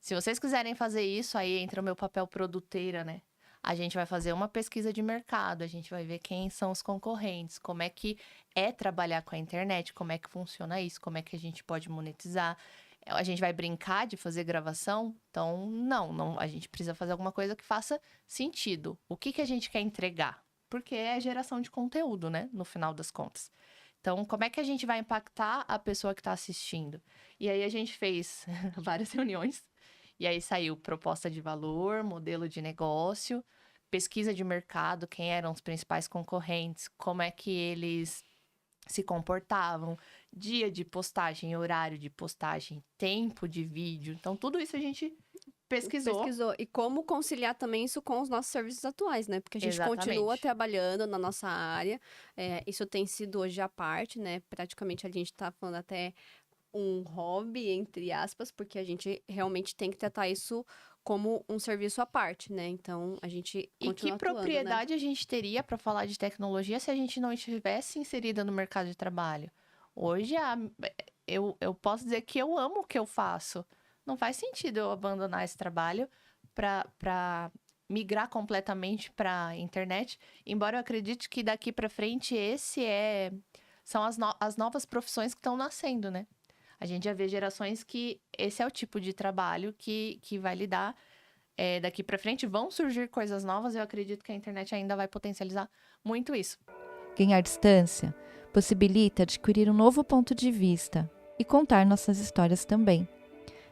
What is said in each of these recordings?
Se vocês quiserem fazer isso, aí entra o meu papel produteira, né? A gente vai fazer uma pesquisa de mercado, a gente vai ver quem são os concorrentes, como é que é trabalhar com a internet, como é que funciona isso, como é que a gente pode monetizar. A gente vai brincar de fazer gravação? Então, não, a gente precisa fazer alguma coisa que faça sentido. O que a gente quer entregar? Porque é geração de conteúdo, né? No final das contas. Então, como é que a gente vai impactar a pessoa que está assistindo? E aí a gente fez várias reuniões. E aí saiu proposta de valor, modelo de negócio, pesquisa de mercado, quem eram os principais concorrentes, como é que eles se comportavam, dia de postagem, horário de postagem, tempo de vídeo. Então, tudo isso a gente pesquisou. E como conciliar também isso com os nossos serviços atuais, né? Porque a gente continua Exatamente. trabalhando na nossa área. Isso tem sido hoje à parte, né? Praticamente a gente tá falando até um hobby, entre aspas, porque a gente realmente tem que tratar isso como um serviço à parte, né? Então, a gente E que continua atuando, né? propriedade a gente teria para falar de tecnologia se a gente não estivesse inserida no mercado de trabalho? Hoje, eu posso dizer que eu amo o que eu faço. Não faz sentido eu abandonar esse trabalho para migrar completamente para a internet, embora eu acredite que daqui para frente são as novas profissões que estão nascendo, né? A gente já vê gerações que esse é o tipo de trabalho que vai lidar. Daqui para frente vão surgir coisas novas. Eu acredito que a internet ainda vai potencializar muito isso. Ganhar distância possibilita adquirir um novo ponto de vista e contar nossas histórias também.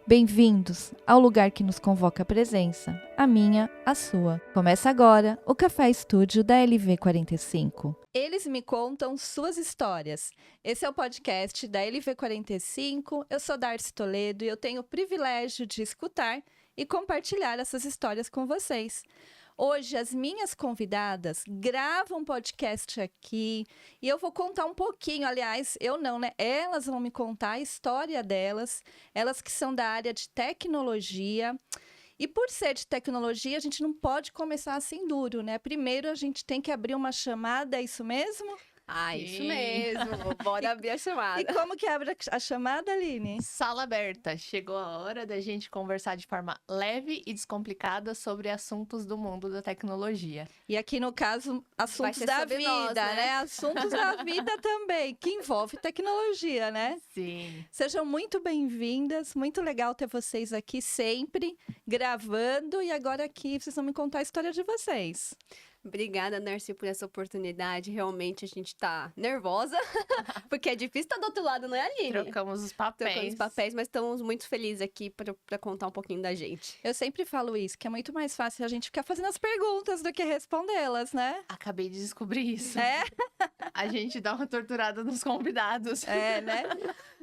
Bem-vindos ao lugar que nos convoca a presença, a minha, a sua. Começa agora o Café Estúdio da LV45. Eles me contam suas histórias. Esse é o podcast da LV45. Eu sou Darcy Toledo e eu tenho o privilégio de escutar e compartilhar essas histórias com vocês. Hoje, as minhas convidadas gravam um podcast aqui e eu vou contar um pouquinho, aliás, eu não, né? Elas vão me contar a história delas, elas que são da área de tecnologia. E por ser de tecnologia, a gente não pode começar assim duro, né? Primeiro, a gente tem que abrir uma chamada, é isso mesmo? Isso mesmo. Bora abrir a chamada. E como que abre a chamada, Aline? Sala aberta. Chegou a hora da gente conversar de forma leve e descomplicada sobre assuntos do mundo da tecnologia. E aqui, no caso, assuntos da vida, nós, né? Assuntos da vida também, que envolve tecnologia, né? Sim. Sejam muito bem-vindas, muito legal ter vocês aqui sempre, gravando, e agora aqui vocês vão me contar a história de vocês. Obrigada, Darcy, por essa oportunidade. Realmente a gente tá nervosa, porque é difícil estar do outro lado, não é, Aline? Trocamos os papéis. Mas estamos muito felizes aqui para contar um pouquinho da gente. Eu sempre falo isso, que é muito mais fácil a gente ficar fazendo as perguntas do que respondê-las, né? Acabei de descobrir isso. É? A gente dá uma torturada nos convidados. É, né?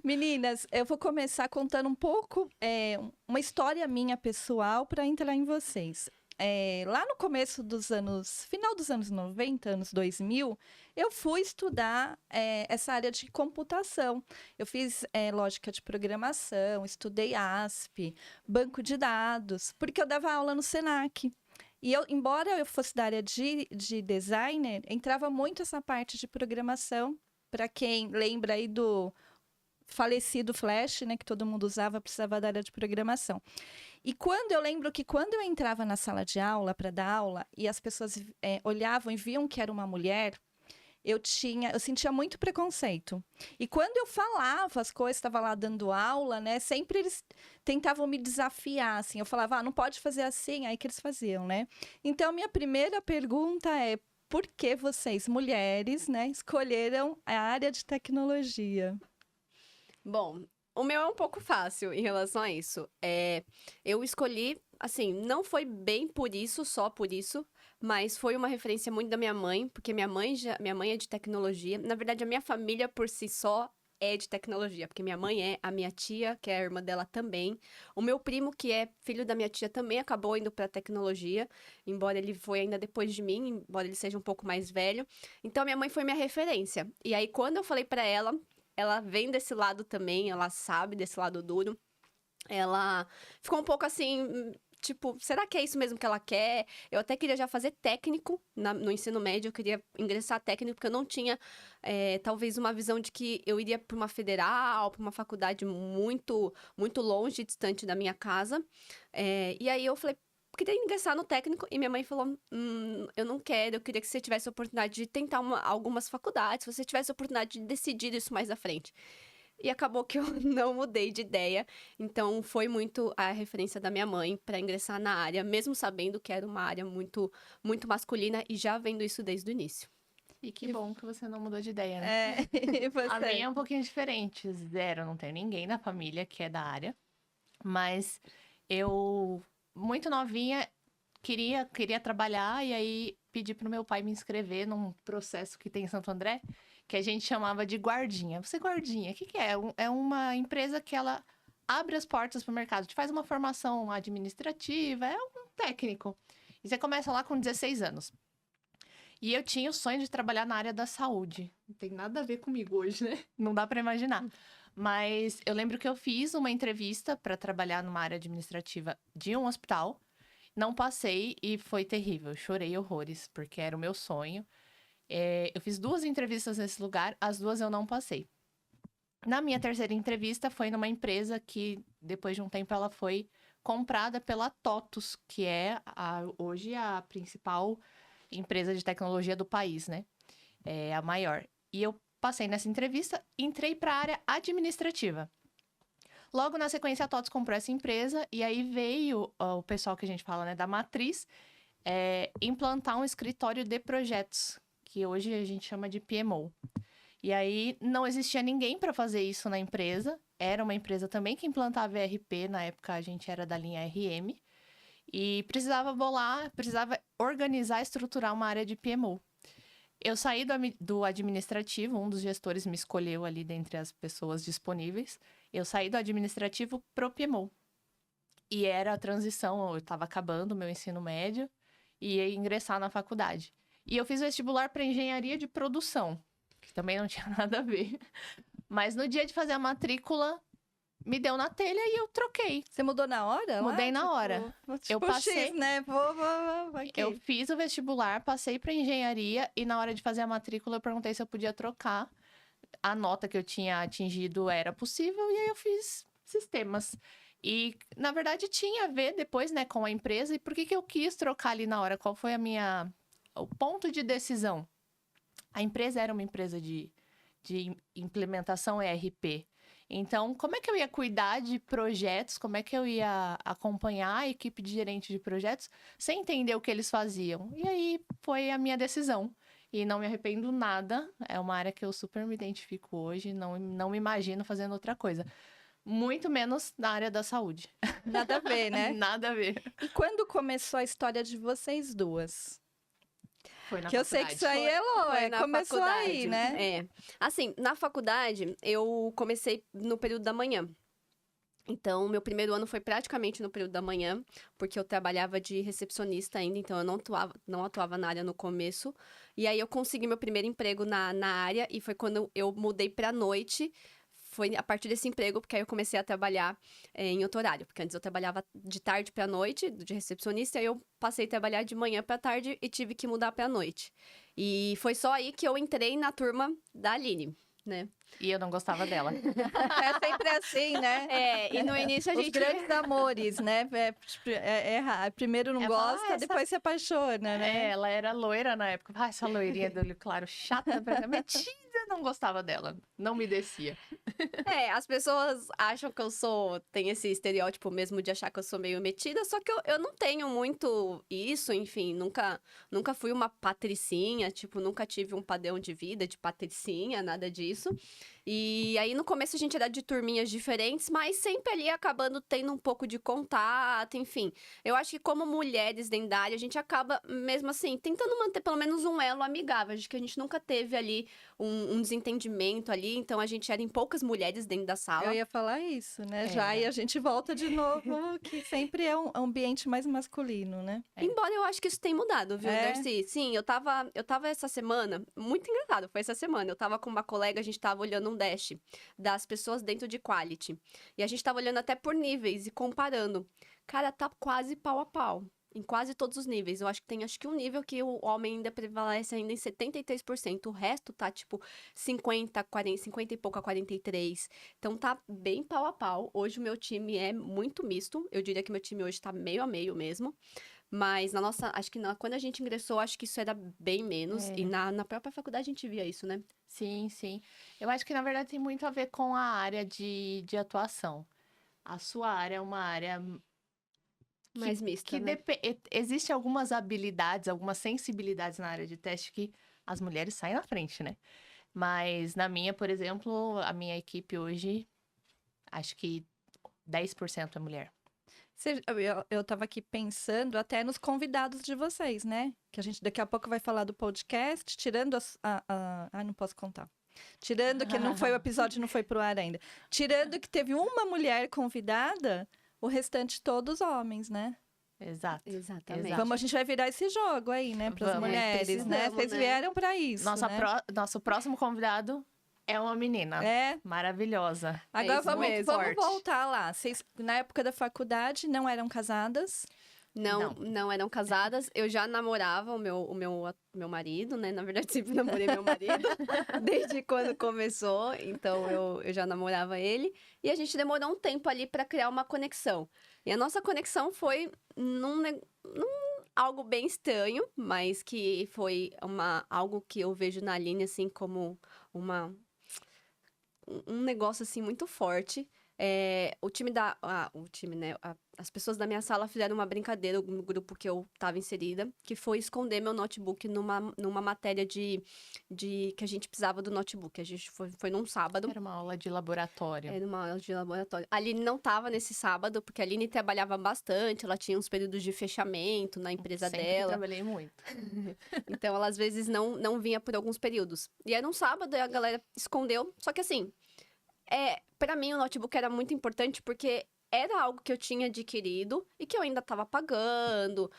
Meninas, eu vou começar contando um pouco, uma história minha pessoal para entrar em vocês. Lá no começo final dos anos 90, anos 2000, eu fui estudar essa área de computação. Eu fiz lógica de programação, estudei ASP, banco de dados, porque eu dava aula no Senac. E embora eu fosse da área de designer, entrava muito essa parte de programação. Para quem lembra aí do falecido Flash, né, que todo mundo usava, precisava da área de programação. E eu lembro que quando eu entrava na sala de aula para dar aula e as pessoas olhavam e viam que era uma mulher, eu sentia muito preconceito. E quando eu falava as coisas, estava lá dando aula, né, sempre eles tentavam me desafiar, assim. Eu falava, não pode fazer assim, aí que eles faziam, né? Então, minha primeira pergunta é: por que vocês, mulheres, né, escolheram a área de tecnologia? Bom, o meu é um pouco fácil em relação a isso. Eu escolhi, assim, não foi bem por isso, só por isso, mas foi uma referência muito da minha mãe, porque minha mãe é de tecnologia. Na verdade, a minha família por si só é de tecnologia, porque minha mãe a minha tia, que é a irmã dela também. O meu primo, que é filho da minha tia, também acabou indo para tecnologia, embora ele foi ainda depois de mim, embora ele seja um pouco mais velho. Então, minha mãe foi minha referência. E aí, quando eu falei para ela vem desse lado também, ela sabe desse lado duro. Ela ficou um pouco assim, tipo, será que é isso mesmo que ela quer? Eu até queria já fazer técnico no ensino médio, eu queria ingressar técnico, porque eu não tinha, talvez, uma visão de que eu iria para uma federal, para uma faculdade muito, muito longe, distante da minha casa. E aí eu falei, queria ingressar no técnico, e minha mãe falou, eu não quero, eu queria que você tivesse a oportunidade de tentar algumas faculdades, se você tivesse a oportunidade de decidir isso mais à frente. E acabou que eu não mudei de ideia. Então, foi muito a referência da minha mãe para ingressar na área, mesmo sabendo que era uma área muito, muito masculina e já vendo isso desde o início. E que bom que você não mudou de ideia, né? E você? A minha é um pouquinho diferente. Zero, não tenho ninguém na família que é da área. Mas eu, muito novinha, queria trabalhar e aí pedi pro meu pai me inscrever num processo que tem em Santo André, que a gente chamava de guardinha. Você guardinha, o que é? É uma empresa que ela abre as portas para o mercado, te faz uma formação administrativa, é um técnico. E você começa lá com 16 anos. E eu tinha o sonho de trabalhar na área da saúde. Não tem nada a ver comigo hoje, né? Não dá para imaginar. Mas eu lembro que eu fiz uma entrevista para trabalhar numa área administrativa de um hospital. Não passei e foi terrível. Eu chorei horrores, porque era o meu sonho. Eu fiz 2 entrevistas nesse lugar, as 2 eu não passei. Na minha terceira entrevista foi numa empresa que, depois de um tempo, ela foi comprada pela TOTUS, que é hoje a principal empresa de tecnologia do país, né? É a maior. E eu passei nessa entrevista, entrei para a área administrativa. Logo na sequência, a TOTUS comprou essa empresa e aí veio o pessoal que a gente fala, né, da matriz, implantar um escritório de projetos, que hoje a gente chama de PMO. E aí não existia ninguém para fazer isso na empresa. Era uma empresa também que implantava ERP, na época a gente era da linha RM. E precisava organizar, estruturar uma área de PMO. Eu saí do administrativo, um dos gestores me escolheu ali dentre as pessoas disponíveis. Eu saí do administrativo pro PMO. E era a transição, eu estava acabando o meu ensino médio e ia ingressar na faculdade. E eu fiz vestibular para engenharia de produção, que também não tinha nada a ver. Mas no dia de fazer a matrícula, me deu na telha e eu troquei. Você mudou na hora? Mudei na hora. Eu passei, X, né? Okay. Eu fiz o vestibular, passei para engenharia e na hora de fazer a matrícula eu perguntei se eu podia trocar. A nota que eu tinha atingido era possível e aí eu fiz sistemas. E, na verdade, tinha a ver depois, né, com a empresa. E por que eu quis trocar ali na hora? Qual foi o ponto de decisão? A empresa era uma empresa de implementação ERP. Então, como é que eu ia cuidar de projetos? Como é que eu ia acompanhar a equipe de gerente de projetos sem entender o que eles faziam? E aí foi a minha decisão. E não me arrependo nada. É uma área que eu super me identifico hoje. Não me imagino fazendo outra coisa. Muito menos na área da saúde. Nada a ver, né? Nada a ver. E quando começou a história de vocês duas? Foi na Que eu sei que isso aí começou faculdade. aí, né? Assim, na faculdade, eu comecei no período da manhã. Então, meu primeiro ano foi praticamente no período da manhã, porque eu trabalhava de recepcionista ainda, então eu não atuava na área no começo. E aí eu consegui meu primeiro emprego na área, e foi quando eu mudei pra noite. Foi a partir desse emprego, porque aí eu comecei a trabalhar em outro horário. Porque antes eu trabalhava de tarde pra noite, de recepcionista, e aí eu passei a trabalhar de manhã pra tarde e tive que mudar pra noite. E foi só aí que eu entrei na turma da Aline, né? E eu não gostava dela. É sempre assim, né? E no início a Os gente... grandes amores, né? Primeiro não gosta, depois se apaixona, né? Ela era loira na época. Essa loirinha do olho claro, chata, metida, não gostava dela. Não me descia. As pessoas acham que eu tem esse estereótipo mesmo de achar que eu sou meio metida, só que eu não tenho muito isso, enfim, nunca fui uma patricinha, tipo, nunca tive um padrão de vida de patricinha, nada disso. E aí, no começo, a gente era de turminhas diferentes, mas sempre ali acabando tendo um pouco de contato, enfim. Eu acho que como mulheres dentro da área, a gente acaba, mesmo assim, tentando manter pelo menos um elo amigável. Acho que a gente nunca teve ali um desentendimento ali, então a gente era em poucas mulheres dentro da sala. Eu ia falar isso, né? Já, e a gente volta de novo, que sempre é um ambiente mais masculino, né? Embora eu acho que isso tenha mudado, viu, É? Darcy? Sim, eu tava essa semana, muito engraçado, foi essa semana, eu tava com uma colega, a gente tava olhando um dash das pessoas dentro de quality. E a gente tava olhando até por níveis e comparando cara, tá quase pau a pau. Em quase todos os níveis. Eu acho que tem um nível que o homem ainda prevalece ainda em 73%. O resto tá, tipo, 50, 40, 50 e pouco a 43. Então tá bem pau a pau. Hoje o meu time é muito misto. Eu diria que meu time hoje tá meio a meio mesmo. Mas acho que quando a gente ingressou, acho que isso era bem menos. É. E na própria faculdade a gente via isso, né? Sim, sim. Eu acho que, na verdade, tem muito a ver com a área de atuação. A sua área é uma área Mais mista, que né? existe algumas habilidades, algumas sensibilidades na área de teste que as mulheres saem na frente, né? Mas na minha, por exemplo, a minha equipe hoje, acho que 10% é mulher. Eu tava aqui pensando até nos convidados de vocês, né? Que a gente daqui a pouco vai falar do podcast, tirando não posso contar. Tirando que não foi o episódio, não foi pro ar ainda. Tirando que teve uma mulher convidada, o restante todos homens, né? Exato. Exatamente. Exato. Como a gente vai virar esse jogo aí, né? Para as Vamos. mulheres, né? Precisamos, Vocês né? vieram para isso, né? Nosso próximo convidado é uma menina É. maravilhosa. Agora isso vamos mesmo. vamos Forte. voltar lá. Vocês, na época da faculdade, não eram casadas? Não eram casadas. Eu já namorava o meu marido, né? Na verdade, sempre namorei meu marido, desde quando começou. Então, eu já namorava ele. E a gente demorou um tempo ali pra criar uma conexão. E a nossa conexão foi num algo bem estranho, mas que foi algo que eu vejo na Aline, assim, como um negócio, assim, muito forte. O time, né? As pessoas da minha sala fizeram uma brincadeira no grupo que eu tava inserida, que foi esconder meu notebook numa matéria de que a gente precisava do notebook. A gente foi num sábado. Era uma aula de laboratório. Era uma aula de laboratório. A Aline não tava nesse sábado, porque a Aline trabalhava bastante, ela tinha uns períodos de fechamento na empresa Sempre dela. trabalhei muito. Então, ela às vezes não vinha por alguns períodos. E era um sábado e a galera escondeu. Só que assim, para mim o notebook era muito importante porque era algo que eu tinha adquirido e que eu ainda estava pagando,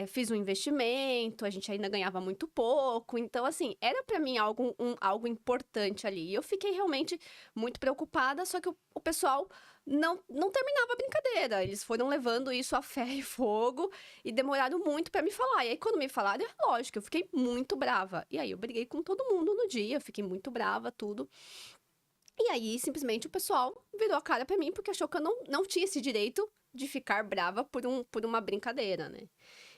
fiz um investimento, a gente ainda ganhava muito pouco. Então, assim, era para mim algo importante ali. E eu fiquei realmente muito preocupada, só que o pessoal não terminava a brincadeira. Eles foram levando isso a ferro e fogo e demoraram muito para me falar. E aí, quando me falaram, lógico, eu fiquei muito brava. E aí, eu briguei com todo mundo no dia, fiquei muito brava, tudo. E aí, simplesmente, o pessoal virou a cara pra mim, porque achou que eu não tinha esse direito de ficar brava por uma brincadeira, né?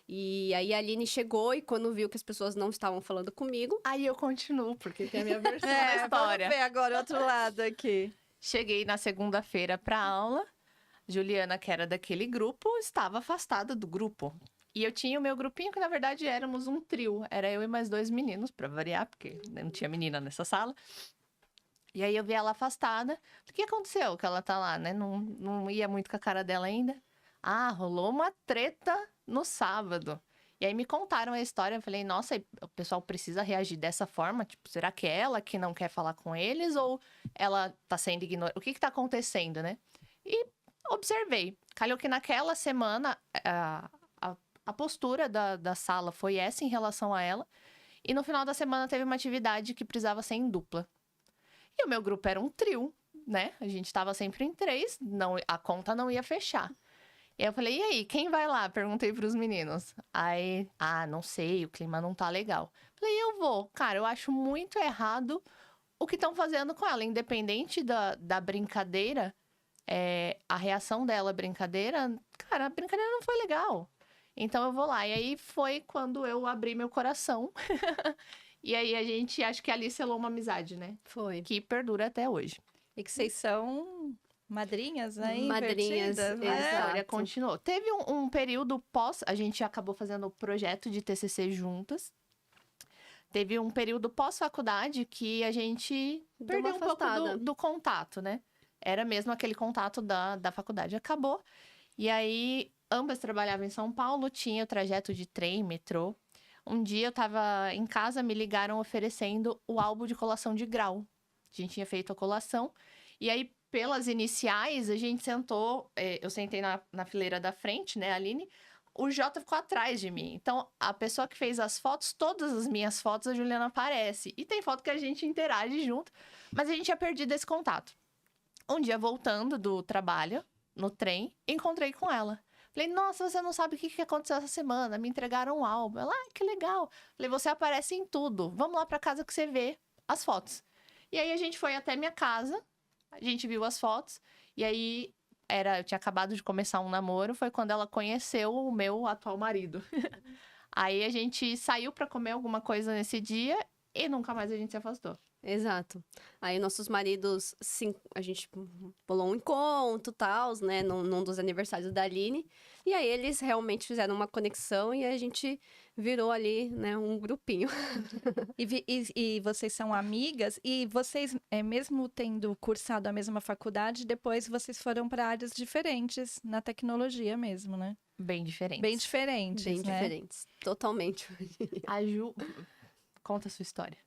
E aí, a Aline chegou e quando viu que as pessoas não estavam falando comigo... Aí eu continuo, porque tem a minha versão da história. Vamos ver agora o outro lado aqui. Cheguei na segunda-feira pra aula. Juliana, que era daquele grupo, estava afastada do grupo. E eu tinha o meu grupinho, que na verdade éramos um trio. Era eu e mais 2 meninos, pra variar, porque não tinha menina nessa sala. E aí eu vi ela afastada. O que aconteceu que ela tá lá, né? Não ia muito com a cara dela ainda. Ah, rolou uma treta no sábado. E aí me contaram a história. Eu falei, nossa, o pessoal precisa reagir dessa forma? Tipo, será que é ela que não quer falar com eles? Ou ela tá sendo ignorada? O que tá acontecendo, né? E observei. Calhou que naquela semana a postura da sala foi essa em relação a ela. E no final da semana teve uma atividade que precisava ser em dupla. E o meu grupo era um trio, né? A gente tava sempre em 3, a conta não ia fechar. E aí eu falei, e aí, quem vai lá? Perguntei pros meninos. Aí, não sei, o clima não tá legal. Falei, eu vou. Cara, eu acho muito errado o que estão fazendo com ela. Independente da brincadeira, a reação dela à brincadeira, cara, a brincadeira não foi legal. Então eu vou lá. E aí foi quando eu abri meu coração. E aí a gente, acho que ali selou uma amizade, né? Foi. Que perdura até hoje. E que vocês são madrinhas, né? Madrinhas, Invertidas, né? A história Exato. continuou. Teve um período pós, a gente acabou fazendo o projeto de TCC juntas. Teve um período pós-faculdade que a gente Deu perdeu uma um pouco afastada. do contato, né? Era mesmo aquele contato da faculdade. Acabou. E aí, ambas trabalhavam em São Paulo, tinha o trajeto de trem, metrô. Um dia eu tava em casa, me ligaram oferecendo o álbum de colação de grau. A gente tinha feito a colação. E aí, pelas iniciais, a gente sentou... eu sentei na fileira da frente, né, a Aline? O Jota ficou atrás de mim. Então, a pessoa que fez as fotos, todas as minhas fotos, a Juliana aparece. E tem foto que a gente interage junto. Mas a gente tinha perdido esse contato. Um dia, voltando do trabalho, no trem, encontrei com ela. Falei, nossa, você não sabe o que aconteceu essa semana. Me entregaram um álbum. Ela, que legal. Falei, você aparece em tudo. Vamos lá pra casa que você vê as fotos. E aí a gente foi até minha casa, a gente viu as fotos. E aí eu tinha acabado de começar um namoro, foi quando ela conheceu o meu atual marido. Aí a gente saiu pra comer alguma coisa nesse dia e nunca mais a gente se afastou. Exato. Aí nossos maridos, a gente pulou um encontro, tal, né, num dos aniversários da Aline. E aí eles realmente fizeram uma conexão e a gente virou ali, né, um grupinho. E vocês são amigas, e vocês, mesmo tendo cursado a mesma faculdade, depois vocês foram para áreas diferentes na tecnologia mesmo, né? Bem diferente. Bem diferentes, Bem né? diferentes. Totalmente. A Ju, conta a sua história.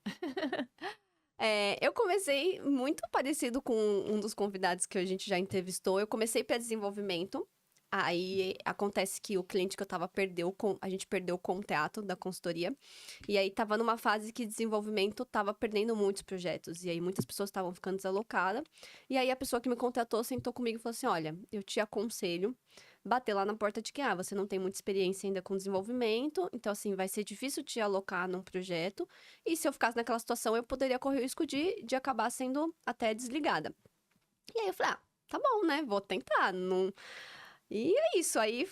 Eu comecei muito parecido com um dos convidados que a gente já entrevistou. Eu comecei para desenvolvimento. Aí acontece que o cliente que eu tava a gente perdeu o contrato da consultoria. E aí tava numa fase que desenvolvimento tava perdendo muitos projetos. E aí muitas pessoas estavam ficando desalocadas. E aí a pessoa que me contratou sentou comigo e falou assim: olha, eu te aconselho bater lá na porta de que você não tem muita experiência ainda com desenvolvimento, então assim, vai ser difícil te alocar num projeto. E se eu ficasse naquela situação, eu poderia correr o risco de acabar sendo até desligada. E aí eu falei, tá bom, né? Vou tentar. Não... E é isso, aí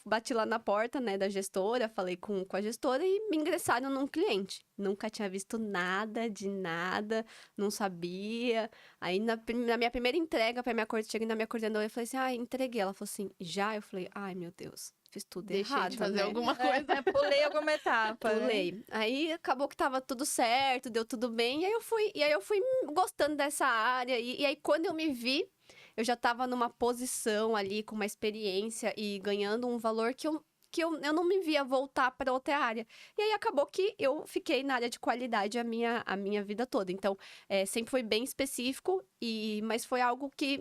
bati lá na porta, né, da gestora, falei com a gestora e me ingressaram num cliente. Nunca tinha visto nada de nada, não sabia. Aí na minha primeira entrega, cheguei na minha coordenadora e falei assim, entreguei. Ela falou assim, já? Eu falei, ai meu Deus, fiz tudo Deixei errado, de fazer né? alguma coisa. Pulei alguma etapa. Pulei. Né? Aí acabou que tava tudo certo, deu tudo bem. E aí eu fui gostando dessa área. E aí quando eu me vi, eu já estava numa posição ali, com uma experiência e ganhando um valor que eu não me via voltar para outra área. E aí acabou que eu fiquei na área de qualidade a minha vida toda. Então, sempre foi bem específico, mas foi algo que,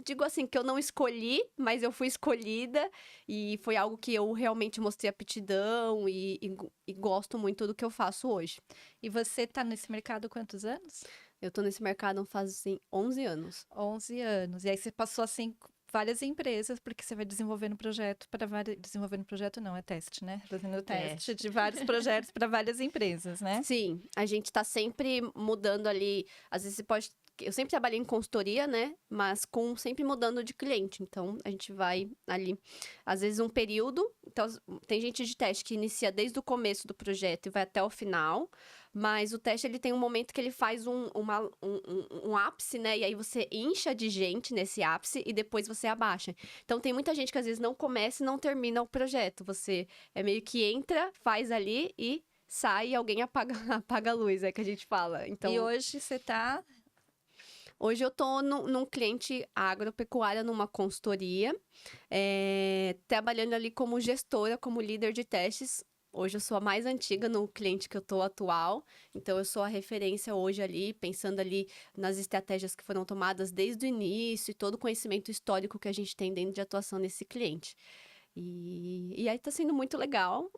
digo assim, que eu não escolhi, mas eu fui escolhida. E foi algo que eu realmente mostrei aptidão e gosto muito do que eu faço hoje. E você tá nesse mercado há quantos anos? Eu tô nesse mercado faz, assim, 11 anos. 11 anos. E aí você passou, assim, várias empresas, porque você vai desenvolvendo projeto para várias... Desenvolvendo projeto não, é teste, né? Fazendo teste de vários projetos para várias empresas, né? Sim, a gente tá sempre mudando ali. Às vezes você pode... Eu sempre trabalhei em consultoria, né? Mas sempre mudando de cliente. Então, a gente vai ali, às vezes, um período. Então, tem gente de teste que inicia desde o começo do projeto e vai até o final. Mas o teste, ele tem um momento que ele faz um ápice, né? E aí você incha de gente nesse ápice e depois você abaixa. Então, tem muita gente que às vezes não começa e não termina o projeto. Você meio que entra, faz ali e sai e alguém apaga a luz, é que a gente fala. Então, E hoje você tá... Hoje eu tô num cliente agropecuária, numa consultoria, trabalhando ali como gestora, como líder de testes. Hoje eu sou a mais antiga no cliente que eu tô atual, então eu sou a referência hoje ali, pensando ali nas estratégias que foram tomadas desde o início e todo o conhecimento histórico que a gente tem dentro de atuação nesse cliente. E aí tá sendo muito legal.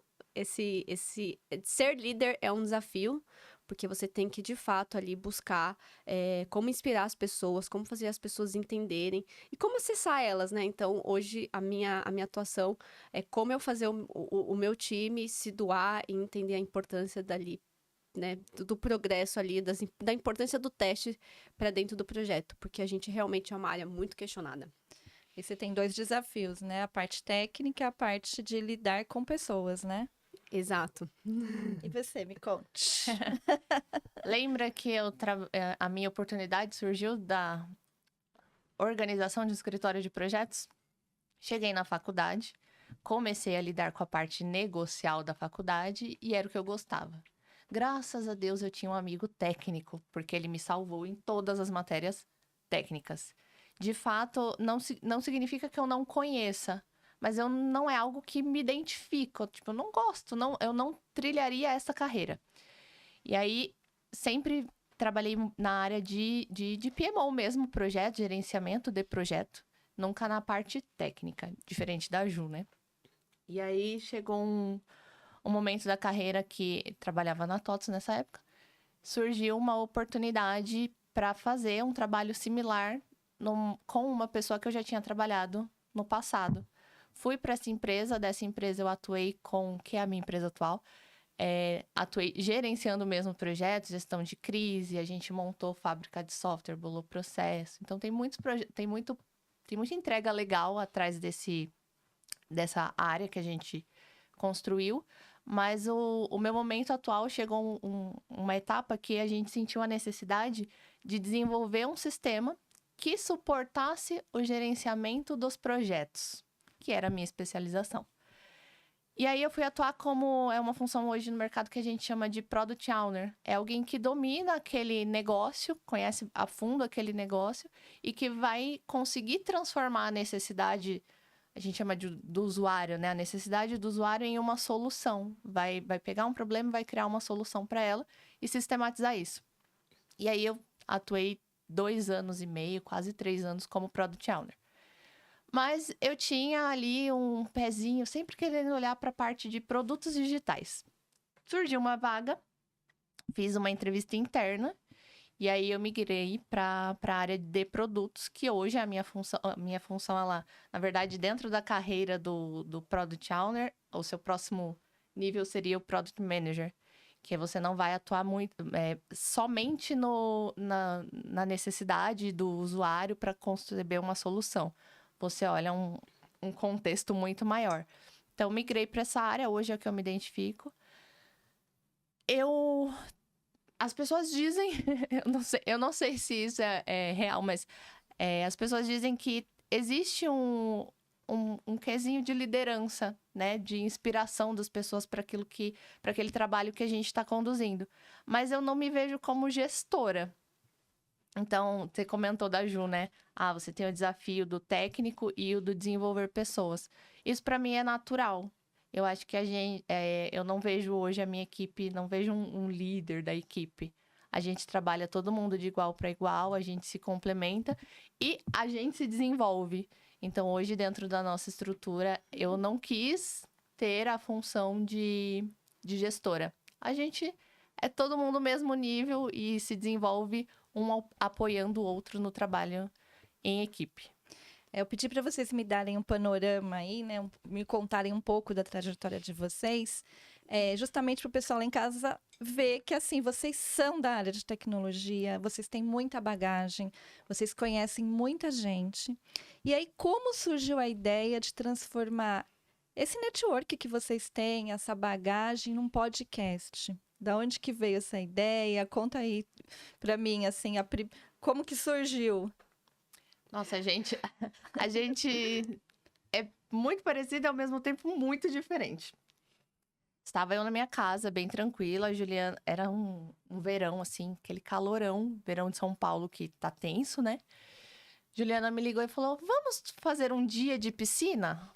Ser líder é um desafio, porque você tem que, de fato, ali buscar como inspirar as pessoas, como fazer as pessoas entenderem e como acessar elas, né? Então, hoje, a minha atuação é como eu fazer o meu time se doar e entender a importância dali, né? Do progresso ali, da importância do teste para dentro do projeto, porque a gente realmente é uma área muito questionada. E você tem 2 desafios, né? A parte técnica e a parte de lidar com pessoas, né? Exato. E você, me conte. Lembra que a minha oportunidade surgiu da organização de escritório de projetos? Cheguei na faculdade, comecei a lidar com a parte negocial da faculdade e era o que eu gostava. Graças a Deus eu tinha um amigo técnico, porque ele me salvou em todas as matérias técnicas. De fato, não significa que eu não conheça, mas não é algo que me identifica. Tipo, eu não gosto, eu não trilharia essa carreira. E aí, sempre trabalhei na área de PMO mesmo, projeto, gerenciamento de projeto. Nunca na parte técnica, diferente da Ju, né? E aí, chegou um momento da carreira que trabalhava na TOTS nessa época. Surgiu uma oportunidade para fazer um trabalho similar com uma pessoa que eu já tinha trabalhado no passado. Fui para essa empresa, dessa empresa eu atuei com, que é a minha empresa atual, atuei gerenciando mesmo projetos, gestão de crise, a gente montou fábrica de software, bolou processo. Então tem muitos tem muita entrega legal atrás dessa área que a gente construiu, mas o meu momento atual chegou uma etapa que a gente sentiu a necessidade de desenvolver um sistema que suportasse o gerenciamento dos projetos, que era a minha especialização. E aí eu fui atuar como é uma função hoje no mercado que a gente chama de Product Owner. É alguém que domina aquele negócio, conhece a fundo aquele negócio e que vai conseguir transformar a necessidade, a gente chama do usuário, né? A necessidade do usuário em uma solução. Vai pegar um problema e vai criar uma solução para ela e sistematizar isso. E aí eu atuei 2 anos e meio, quase 3 anos como Product Owner. Mas eu tinha ali um pezinho, sempre querendo olhar para a parte de produtos digitais. Surgiu uma vaga, fiz uma entrevista interna, e aí eu migrei para a área de produtos, que hoje é a minha função ela, na verdade, dentro da carreira do Product Owner, o seu próximo nível seria o Product Manager, que você não vai atuar muito somente na necessidade do usuário para conceber uma solução. Você olha um contexto muito maior. Então, migrei para essa área, hoje é que eu me identifico. As pessoas dizem, eu não sei se isso é real, mas as pessoas dizem que existe um quesinho de liderança, né? De inspiração das pessoas para aquele trabalho que a gente está conduzindo. Mas eu não me vejo como gestora. Então, você comentou da Ju, né? Você tem o desafio do técnico e o do desenvolver pessoas. Isso, para mim, é natural. Eu acho que eu não vejo hoje a minha equipe, não vejo um líder da equipe. A gente trabalha todo mundo de igual para igual, a gente se complementa e a gente se desenvolve. Então, hoje, dentro da nossa estrutura, eu não quis ter a função de gestora. A gente é todo mundo no mesmo nível e se desenvolve apoiando o outro no trabalho em equipe. Eu pedi para vocês me darem um panorama aí, né? Me contarem um pouco da trajetória de vocês, justamente para o pessoal lá em casa ver que, assim, vocês são da área de tecnologia, vocês têm muita bagagem, vocês conhecem muita gente. E aí, como surgiu a ideia de transformar esse network que vocês têm, essa bagagem, num podcast? Da onde que veio essa ideia? Conta aí para mim, assim, como que surgiu? Nossa, a gente é muito parecida e ao mesmo tempo muito diferente. Estava eu na minha casa, bem tranquila, a Juliana, era um verão, assim, aquele calorão, verão de São Paulo que tá tenso, né? Juliana me ligou e falou, vamos fazer um dia de piscina?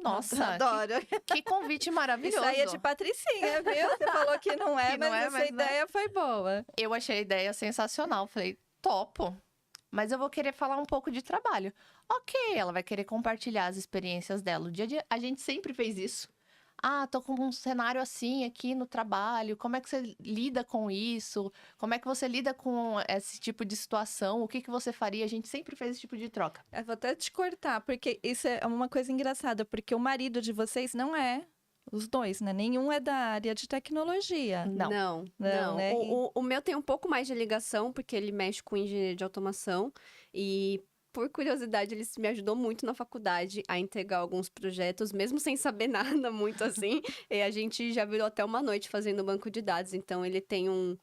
Nossa, adoro. Que convite maravilhoso. Isso aí é de Patricinha, viu? Você falou que não é, mas essa ideia foi boa. Eu achei a ideia sensacional. Falei, topo. Mas eu vou querer falar um pouco de trabalho. Ok, ela vai querer compartilhar as experiências dela. O dia a dia, a gente sempre fez isso. Tô com um cenário assim aqui no trabalho. Como é que você lida com isso? Como é que você lida com esse tipo de situação? O que você faria? A gente sempre fez esse tipo de troca. Eu vou até te cortar, porque isso é uma coisa engraçada, porque o marido de vocês não é os dois, né? Nenhum é da área de tecnologia. Não. Né? O meu tem um pouco mais de ligação, porque ele mexe com engenharia de automação e... Por curiosidade, ele me ajudou muito na faculdade a entregar alguns projetos, mesmo sem saber nada muito assim. E a gente já virou até uma noite fazendo banco de dados. Então, ele tem um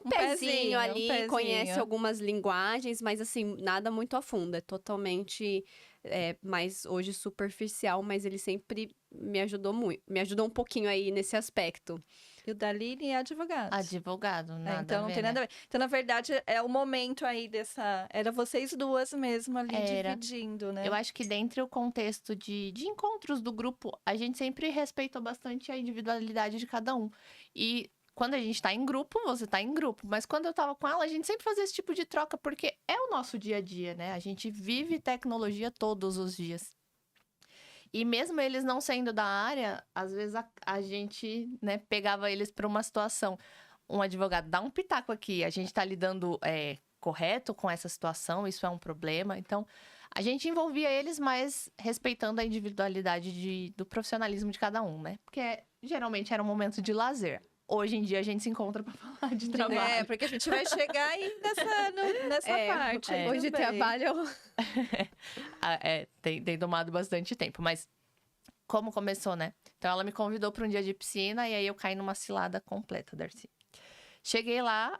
pezinho ali, conhece algumas linguagens, mas assim, nada muito a fundo. É totalmente mais hoje superficial, mas ele sempre me ajudou muito. Me ajudou um pouquinho aí nesse aspecto. E o Daline é advogado. Advogado, nada então não a ver, tem nada a ver. Então, na verdade, é o momento aí dessa... Era vocês duas mesmo ali dividindo, né? Eu acho que dentro do contexto de encontros do grupo, a gente sempre respeitou bastante a individualidade de cada um. E quando a gente tá em grupo, você tá em grupo. Mas quando eu tava com ela, a gente sempre fazia esse tipo de troca, porque é o nosso dia a dia, né? A gente vive tecnologia todos os dias. E mesmo eles não sendo da área, às vezes a gente, né, pegava eles para uma situação. Um advogado dá um pitaco aqui, a gente está lidando correto com essa situação, isso é um problema. Então, A gente envolvia eles, mas respeitando a individualidade do profissionalismo de cada um, né? Porque geralmente era um momento de lazer. Hoje em dia a gente se encontra para falar de trabalho. É, porque a gente vai chegar aí nessa parte. aí Hoje também. trabalho. Tem tomado bastante tempo, mas como começou, né? Então ela me convidou para um dia de piscina e aí eu caí numa cilada completa, Darcy. Cheguei lá,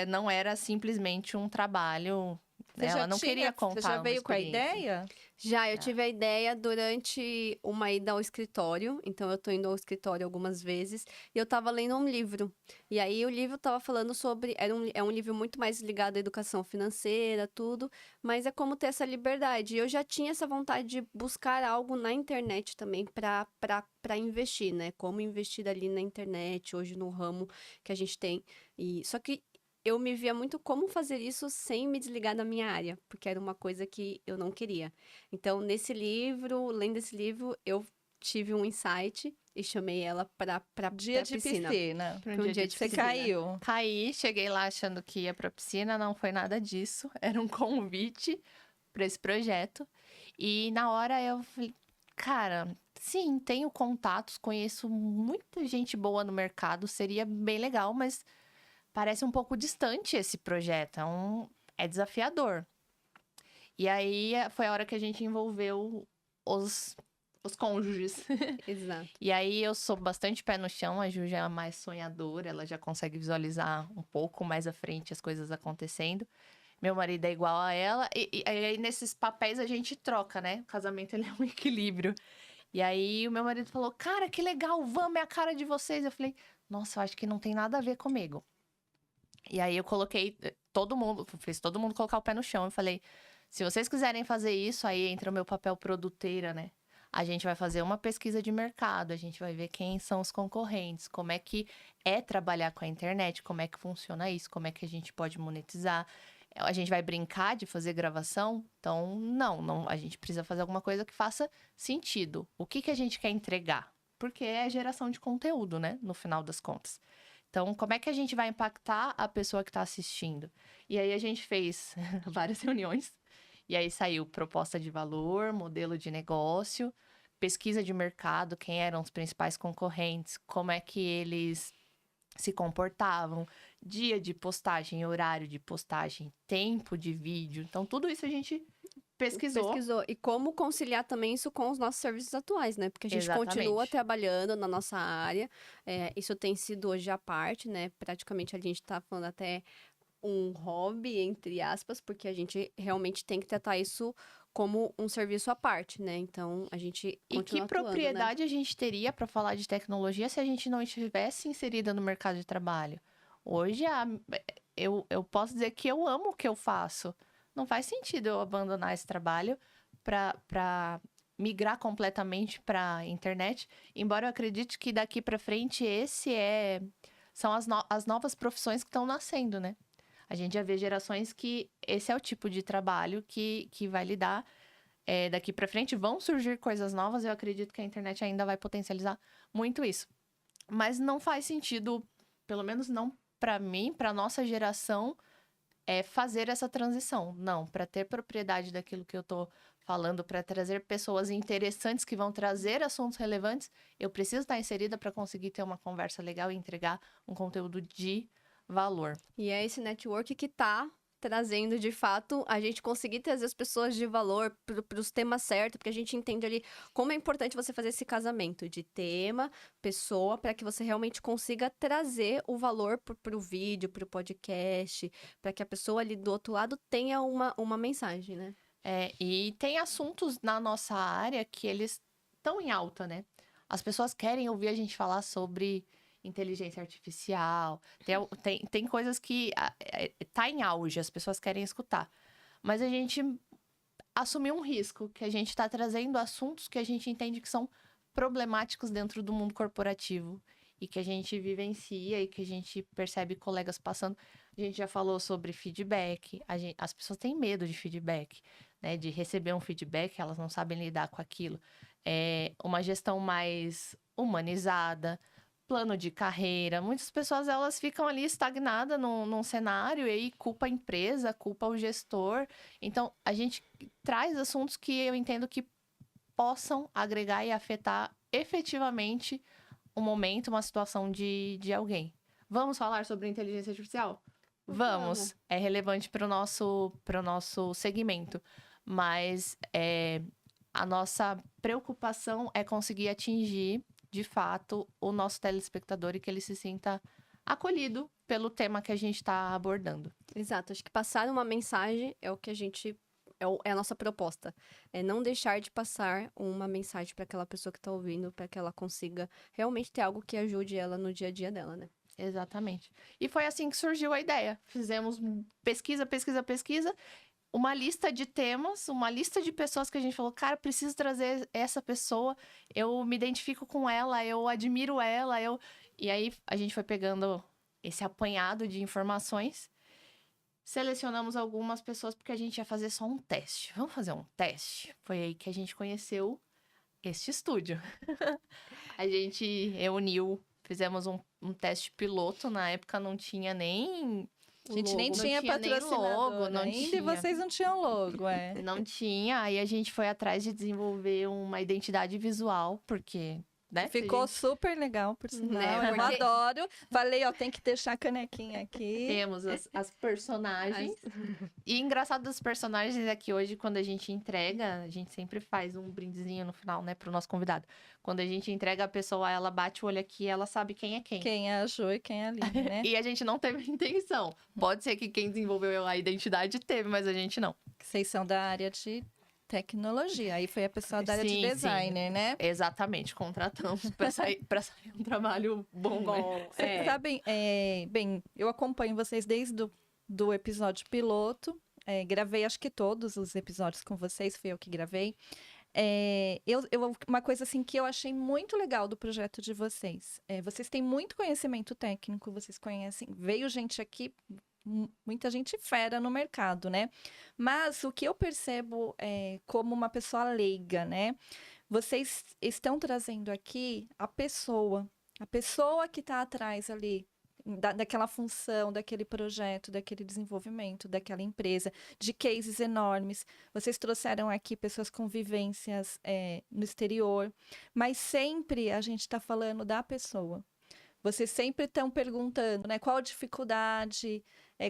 não era simplesmente um trabalho. Você Ela já não queria contar Você já uma veio com a experiência. ideia? Já, eu tive a ideia durante uma ida ao escritório. Então, eu tô indo ao escritório algumas vezes. E eu tava lendo um livro. E aí, o livro tava falando sobre... É um livro muito mais ligado à educação financeira, tudo. Mas é como ter essa liberdade. E eu já tinha essa vontade de buscar algo na internet também para investir, né? Como investir ali na internet, hoje no ramo que a gente tem. Só que eu me via muito como fazer isso sem me desligar da minha área, porque era uma coisa que eu não queria. Então, lendo esse livro, eu tive um insight e chamei ela para Dia de piscina. piscina. Pra Pra um dia de Você piscina. caiu. Caí, cheguei lá achando que ia pra piscina, não foi nada disso. Era um convite para esse projeto. E na hora eu falei, cara, sim, tenho contatos, conheço muita gente boa no mercado, seria bem legal, mas parece um pouco distante esse projeto, é desafiador. E aí foi a hora que a gente envolveu os cônjuges. Exato. E aí eu sou bastante pé no chão, a Ju já é mais sonhadora, ela já consegue visualizar um pouco mais à frente as coisas acontecendo. Meu marido é igual a ela, e aí nesses papéis a gente troca, né? O casamento ele é um equilíbrio. E aí o meu marido falou, cara, que legal, vamos, é a cara de vocês. Eu falei, nossa, eu acho que não tem nada a ver comigo. E aí eu coloquei fiz todo mundo colocar o pé no chão. Eu falei, se vocês quiserem fazer isso, aí entra o meu papel produteira, né? A gente vai fazer uma pesquisa de mercado, a gente vai ver quem são os concorrentes, como é que é trabalhar com a internet, como é que funciona isso, como é que a gente pode monetizar. A gente vai brincar de fazer gravação? Então, não, a gente precisa fazer alguma coisa que faça sentido. O que a gente quer entregar? Porque é geração de conteúdo, né? No final das contas. Então, como é que a gente vai impactar a pessoa que está assistindo? E aí a gente fez várias reuniões. E aí saiu proposta de valor, modelo de negócio, pesquisa de mercado, quem eram os principais concorrentes, como é que eles se comportavam, dia de postagem, horário de postagem, tempo de vídeo. Então, tudo isso a gente pesquisou. E como conciliar também isso com os nossos serviços atuais, né? Porque a gente Exatamente. continua trabalhando na nossa área. Isso tem sido hoje à parte, né? Praticamente a gente tá falando até um hobby, entre aspas, porque a gente realmente tem que tratar isso como um serviço à parte, né? Então, a gente E que continua atuando, né? propriedade a gente teria para falar de tecnologia se a gente não estivesse inserida no mercado de trabalho? Hoje, eu posso dizer que eu amo o que eu faço. Não faz sentido eu abandonar esse trabalho para migrar completamente para a internet, embora eu acredite que daqui para frente são as novas profissões que estão nascendo, né? A gente já vê gerações que esse é o tipo de trabalho que vai lidar. Daqui para frente vão surgir coisas novas, eu acredito que a internet ainda vai potencializar muito isso. Mas não faz sentido, pelo menos não para mim, para nossa geração, fazer essa transição. Não, para ter propriedade daquilo que eu tô falando, para trazer pessoas interessantes que vão trazer assuntos relevantes, eu preciso estar inserida para conseguir ter uma conversa legal e entregar um conteúdo de valor. E é esse network que tá trazendo, de fato, a gente conseguir trazer as pessoas de valor para os temas certos, porque a gente entende ali como é importante você fazer esse casamento de tema, pessoa, para que você realmente consiga trazer o valor para o vídeo, para o podcast, para que a pessoa ali do outro lado tenha uma mensagem, né? E tem assuntos na nossa área que eles estão em alta, né? As pessoas querem ouvir a gente falar sobre inteligência artificial. Tem coisas que tá em auge, as pessoas querem escutar. Mas a gente assumiu um risco, que a gente está trazendo assuntos que a gente entende que são problemáticos dentro do mundo corporativo e que a gente vivencia e que a gente percebe colegas passando. A gente já falou sobre feedback, as pessoas têm medo de feedback, né? De receber um feedback, elas não sabem lidar com aquilo. Uma gestão mais humanizada, plano de carreira. Muitas pessoas, elas ficam ali estagnadas num cenário e aí culpa a empresa, culpa o gestor. Então, a gente traz assuntos que eu entendo que possam agregar e afetar efetivamente um momento, uma situação de alguém. Vamos falar sobre inteligência artificial? Vamos. É relevante para o nosso segmento. Mas a nossa preocupação é conseguir atingir, de fato, o nosso telespectador e que ele se sinta acolhido pelo tema que a gente está abordando. Exato, acho que passar uma mensagem é o que a gente. É a nossa proposta. É não deixar de passar uma mensagem para aquela pessoa que está ouvindo, para que ela consiga realmente ter algo que ajude ela no dia a dia dela, né? Exatamente. E foi assim que surgiu a ideia. Fizemos pesquisa, uma lista de temas, uma lista de pessoas que a gente falou, cara, preciso trazer essa pessoa, eu me identifico com ela, eu admiro ela, E aí a gente foi pegando esse apanhado de informações, selecionamos algumas pessoas porque a gente ia fazer só um teste. Vamos fazer um teste? Foi aí que a gente conheceu este estúdio. A gente reuniu, fizemos um teste piloto, na época não tinha nem... A gente nem Não tinha tinha nem patrocinador logo, não ainda, tinha. e vocês não tinham logo, Não tinha, aí a gente foi atrás de desenvolver uma identidade visual, porque, né? Ficou super legal, por sinal. Né, Eu porque- adoro. Falei, ó, tem que deixar a canequinha aqui. Temos as personagens. E engraçado dos personagens é que hoje, quando a gente entrega, a gente sempre faz um brindezinho no final, né, pro nosso convidado. Quando a gente entrega a pessoa, ela bate o olho aqui, ela sabe quem é quem. Quem é a Jo e quem é a Aline, né? E a gente não teve intenção. Pode ser que quem desenvolveu a identidade teve, mas a gente não. Vocês são da área de tecnologia. Aí foi a pessoa da área de Sim, designer, né? Exatamente, contratamos pra sair um trabalho bom, né? Vocês sabem, bem, eu acompanho vocês desde do episódio piloto. Gravei acho que todos os episódios com vocês, fui eu que gravei. Uma coisa assim que eu achei muito legal do projeto de vocês. Vocês têm muito conhecimento técnico, vocês conhecem, veio gente aqui, muita gente fera no mercado, né? Mas o que eu percebo como uma pessoa leiga, né? Vocês estão trazendo aqui a pessoa que está atrás ali daquela função, daquele projeto, daquele desenvolvimento, daquela empresa, de cases enormes. Vocês trouxeram aqui pessoas com vivências no exterior, mas sempre a gente está falando da pessoa. Vocês sempre estão perguntando, né, qual a dificuldade,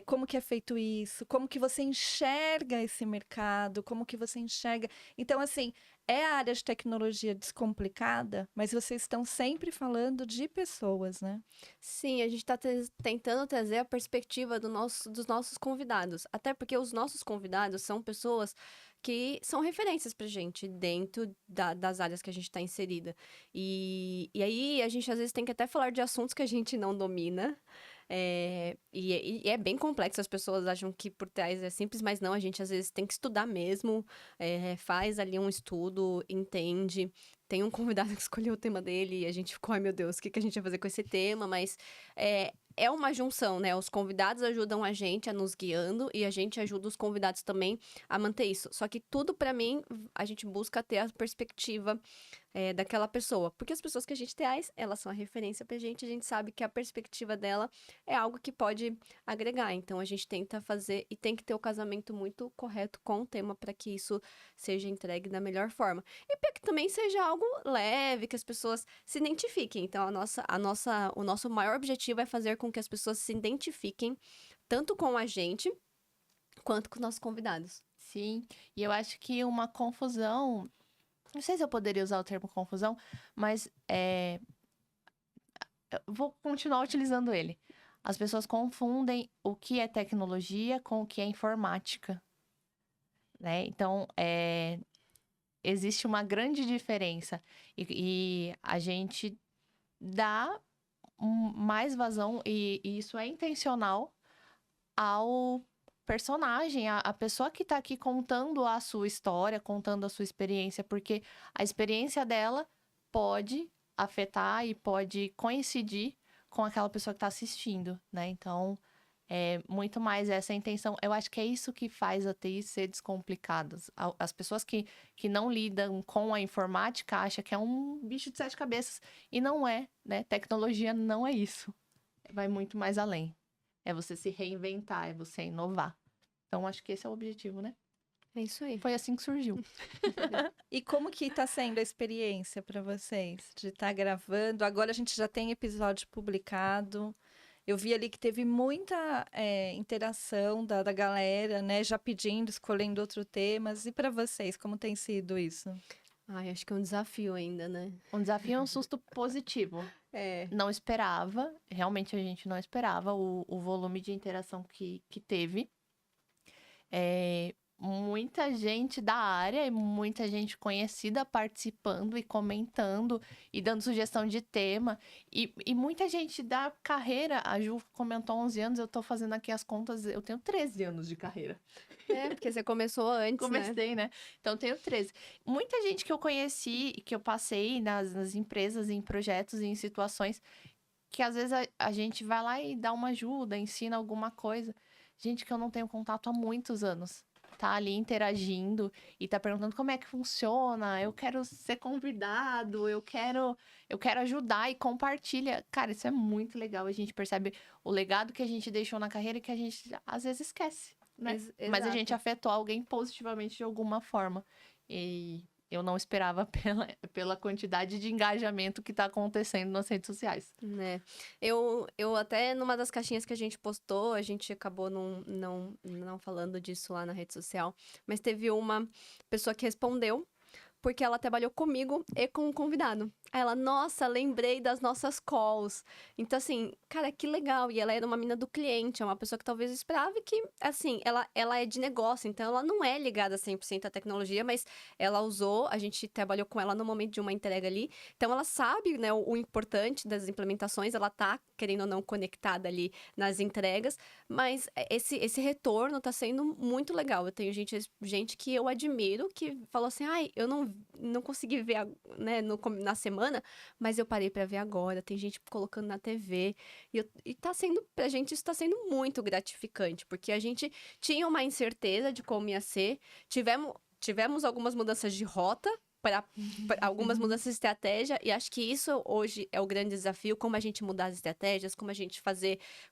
como que é feito isso, como que você enxerga esse mercado, como que você enxerga... Então, assim, é a área de tecnologia descomplicada, mas vocês estão sempre falando de pessoas, né? Sim, a gente está tentando trazer a perspectiva dos nossos convidados. Até porque os nossos convidados são pessoas que são referências pra gente dentro das áreas que a gente está inserida. E aí a gente às vezes tem que até falar de assuntos que a gente não domina. E é bem complexo, as pessoas acham que por trás é simples, mas não, a gente às vezes tem que estudar mesmo, faz ali um estudo, entende. Tem um convidado que escolheu o tema dele e a gente ficou, ai meu Deus, o que a gente vai fazer com esse tema? Mas é uma junção, né? Os convidados ajudam a gente a nos guiando e a gente ajuda os convidados também a manter isso. Só que tudo, pra mim, a gente busca ter a perspectiva daquela pessoa. Porque as pessoas que a gente traz, elas são a referência pra gente. A gente sabe que a perspectiva dela é algo que pode agregar. Então, a gente tenta fazer e tem que ter o casamento muito correto com o tema para que isso seja entregue da melhor forma. E para que também seja algo leve, que as pessoas se identifiquem. Então, o nosso maior objetivo é fazer com que as pessoas se identifiquem tanto com a gente quanto com os nossos convidados. Sim, e eu acho que uma confusão... Não sei se eu poderia usar o termo confusão, mas eu vou continuar utilizando ele. As pessoas confundem o que é tecnologia com o que é informática, né? Então, existe uma grande diferença e a gente dá mais vazão, e isso é intencional, ao personagem, a pessoa que tá aqui contando a sua história, contando a sua experiência, porque a experiência dela pode afetar e pode coincidir com aquela pessoa que tá assistindo, né? Então, É muito mais essa intenção. Eu acho que é isso que faz a TI ser descomplicada. As pessoas que não lidam com a informática acham que é um bicho de sete cabeças. E não é, né? Tecnologia não é isso. Vai muito mais além. É você se reinventar, é você inovar. Então, acho que esse é o objetivo, né? É isso aí. Foi assim que surgiu. E como que tá sendo a experiência para vocês de estar gravando? Agora a gente já tem episódio publicado. Eu vi ali que teve muita interação da galera, né? Já pedindo, escolhendo outros temas. E para vocês, como tem sido isso? Ai, acho que é um desafio ainda, né? Um desafio é um susto positivo. É. Não esperava, realmente a gente não esperava o volume de interação que teve. Muita gente da área e muita gente conhecida participando e comentando e dando sugestão de tema. E muita gente da carreira, a Ju comentou 11 anos, eu tô fazendo aqui as contas, eu tenho 13 anos de carreira. É, porque você começou antes, né? Comecei, né? Então, tenho 13. Muita gente que eu conheci, que eu passei nas empresas, em projetos, em situações, que às vezes a gente vai lá e dá uma ajuda, ensina alguma coisa. Gente que eu não tenho contato há muitos anos. Tá ali interagindo e tá perguntando como é que funciona, eu quero ser convidado, eu quero ajudar e compartilha. Cara, isso é muito legal. A gente percebe o legado que a gente deixou na carreira e que a gente às vezes esquece, né? Mas a gente Exato. afetou alguém positivamente de alguma forma. E eu não esperava pela quantidade de engajamento que tá acontecendo nas redes sociais. Né? Eu até, numa das caixinhas que a gente postou, a gente acabou não falando disso lá na rede social, mas teve uma pessoa que respondeu, porque ela trabalhou comigo e com o convidado. Aí ela, nossa, lembrei das nossas calls. Então, assim, cara, que legal. E ela era uma mina do cliente, é uma pessoa que talvez esperava que, assim, ela é de negócio, então ela não é ligada 100% à tecnologia, mas ela usou, a gente trabalhou com ela no momento de uma entrega ali. Então, ela sabe, né, o importante das implementações, ela tá, querendo ou não, conectada ali nas entregas, mas esse retorno tá sendo muito legal. Eu tenho gente que eu admiro, que falou assim, ai, eu não consegui ver, né, na semana, mas eu parei pra ver agora. Tem gente colocando na TV. E tá sendo, pra gente, isso tá sendo muito gratificante, porque a gente tinha uma incerteza de como ia ser. Tivemos algumas mudanças de rota, para algumas mudanças de estratégia, e acho que isso hoje é o grande desafio, como a gente mudar as estratégias, como a gente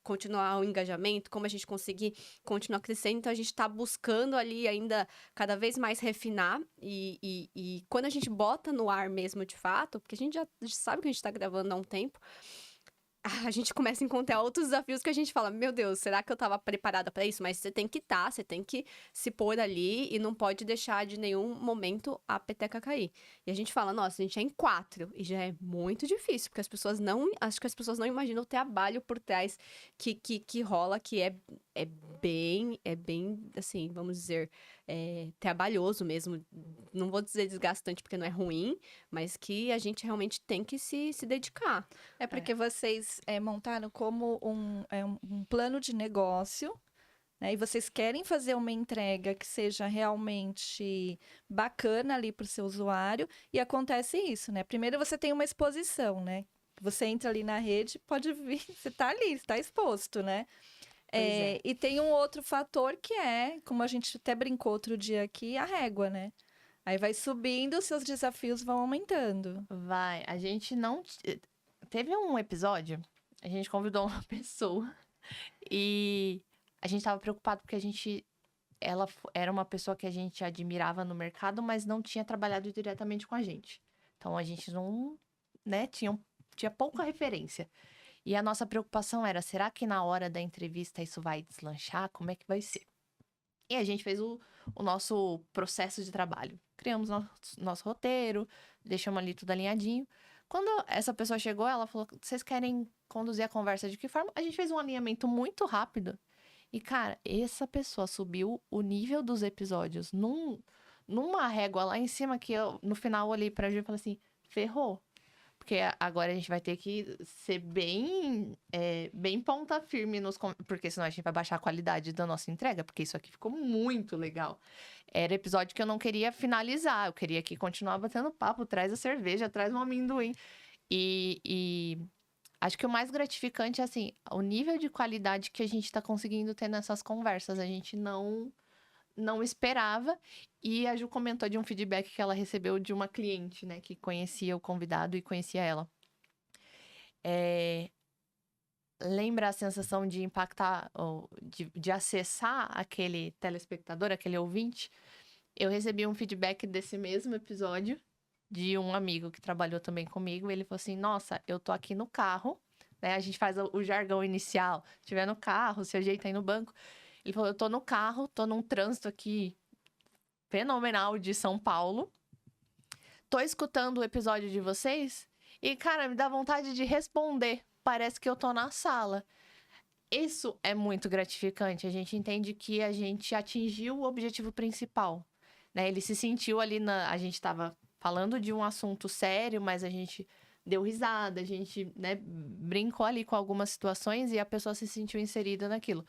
continuar o engajamento, como a gente conseguir continuar crescendo. Então, a gente está buscando ali ainda cada vez mais refinar, e quando a gente bota no ar mesmo, de fato, porque a gente já sabe que a gente está gravando há um tempo, a gente começa a encontrar outros desafios que a gente fala, meu Deus, será que eu tava preparada pra isso? Mas você tem que estar, você tem que se pôr ali e não pode deixar de nenhum momento a peteca cair. E a gente fala, nossa, a gente é em 4 e já é muito difícil, porque acho que as pessoas não imaginam o trabalho por trás que rola, que é bem, assim, vamos dizer, trabalhoso mesmo. Não vou dizer desgastante porque não é ruim, mas que a gente realmente tem que se dedicar. É porque vocês montaram como um plano de negócio, né? E vocês querem fazer uma entrega que seja realmente bacana ali para o seu usuário, e acontece isso, né? Primeiro você tem uma exposição, né? Você entra ali na rede, pode vir, você está ali, está exposto, né? E tem um outro fator que como a gente até brincou outro dia aqui, a régua, né? Aí vai subindo, os seus desafios vão aumentando. Vai, a gente não... Teve um episódio, a gente convidou uma pessoa e a gente tava preocupado porque ela era uma pessoa que a gente admirava no mercado, mas não tinha trabalhado diretamente com a gente. Então, a gente não, né, tinha pouca referência. E a nossa preocupação era, será que na hora da entrevista isso vai deslanchar? Como é que vai ser? E a gente fez o nosso processo de trabalho. Criamos nosso roteiro, deixamos ali tudo alinhadinho. Quando essa pessoa chegou, ela falou, vocês querem conduzir a conversa de que forma? A gente fez um alinhamento muito rápido. E, cara, essa pessoa subiu o nível dos episódios numa régua lá em cima que eu, no final, olhei pra Ju e falei assim, ferrou. Porque agora a gente vai ter que ser bem ponta firme porque senão a gente vai baixar a qualidade da nossa entrega, porque isso aqui ficou muito legal. Era episódio que eu não queria finalizar, eu queria que continuar batendo papo, traz a cerveja, traz um amendoim. E Acho que o mais gratificante é, assim, o nível de qualidade que a gente tá conseguindo ter nessas conversas. A gente não esperava. E a Ju comentou de um feedback que ela recebeu de uma cliente, né? Que conhecia o convidado e conhecia ela. Lembra a sensação de impactar, ou de acessar aquele telespectador, aquele ouvinte? Eu recebi um feedback desse mesmo episódio de um amigo que trabalhou também comigo. Ele falou assim: Nossa, eu tô aqui no carro, né? A gente faz o jargão inicial. Se estiver no carro, se ajeita aí no banco. Ele falou: Eu tô no carro, tô num trânsito aqui fenomenal de São Paulo. Tô escutando o episódio de vocês e, cara, me dá vontade de responder. Parece que eu tô na sala. Isso é muito gratificante. A gente entende que a gente atingiu o objetivo principal, né? Ele se sentiu ali a gente estava falando de um assunto sério, mas a gente deu risada, a gente, né, brincou ali com algumas situações e a pessoa se sentiu inserida naquilo.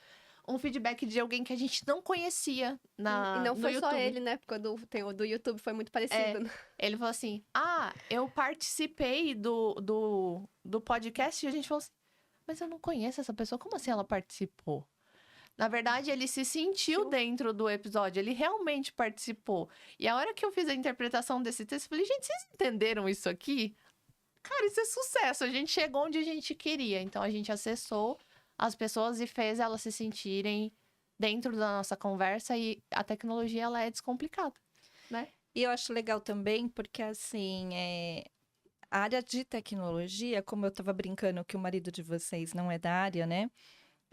Um feedback de alguém que a gente não conhecia E não no foi só YouTube. ele, né? Porque o do YouTube foi muito parecido. né? Ele falou assim: eu participei do podcast. E a gente falou assim: mas eu não conheço essa pessoa. Como assim ela participou? Na verdade, ele se sentiu dentro do episódio. Ele realmente participou. E a hora que eu fiz a interpretação desse texto, eu falei: gente, vocês entenderam isso aqui? Cara, isso é sucesso. A gente chegou onde a gente queria. Então, a gente acessou as pessoas e fez elas se sentirem dentro da nossa conversa. E a tecnologia, ela é descomplicada, né? E eu acho legal também, porque assim, a área de tecnologia, como eu estava brincando que o marido de vocês não é da área, né?